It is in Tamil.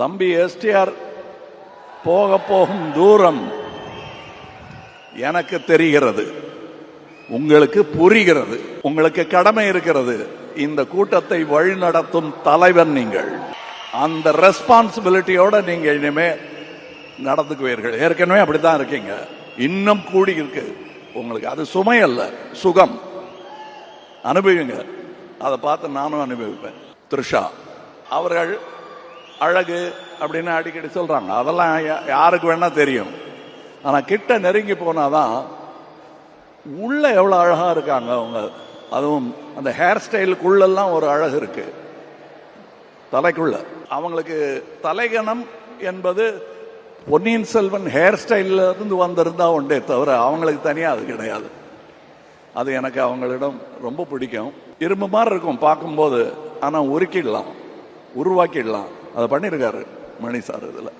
தம்பி எஸ்டிஆர் போகும் தூரம் எனக்கு தெரிகிறது, உங்களுக்கு புரிகிறது. உங்களுக்கு கடமை இருக்கிறது. இந்த கூட்டத்தை வழிநடத்தும் தலைவர் நீங்கள். அந்த ரெஸ்பான்சிபிலிட்டியோட நீங்க இனிமே நடந்துக்குவீர்கள். ஏற்கனவே அப்படித்தான் இருக்கீங்க, இன்னும் கூடி இருக்கு உங்களுக்கு. அது சுமை அல்ல, சுகம். அனுபவிங்க. அதை பார்த்து நானும் அனுபவிப்பேன். த்ரிஷா அவர்கள் அழகு அப்படின்னு அடிக்கடி சொல்றாங்க. அதெல்லாம் யாருக்கு வேணா தெரியும். ஆனா கிட்ட நெருங்கி போனாதான் உள்ள எவ்வளவு அழகா இருக்காங்க அவங்க. அதுவும் அந்த ஹேர் ஸ்டைலுக்குள்ளெல்லாம் ஒரு அழகு இருக்கு தலைக்குள்ள. அவங்களுக்கு தலைகணம் என்பது பொன்னியின் செல்வன் ஹேர் ஸ்டைல இருந்து வந்திருந்தா உண்டே தவிர அவங்களுக்கு தனியா அது கிடையாது. அது எனக்கு அவங்களிடம் ரொம்ப பிடிக்கும். இரும்பு மாதிரி இருக்கும் பார்க்கும்போது, ஆனா உருக்கிடலாம், உருவாக்கிடலாம். அதை பண்ணியிருக்காரு மணி சார் இதுல.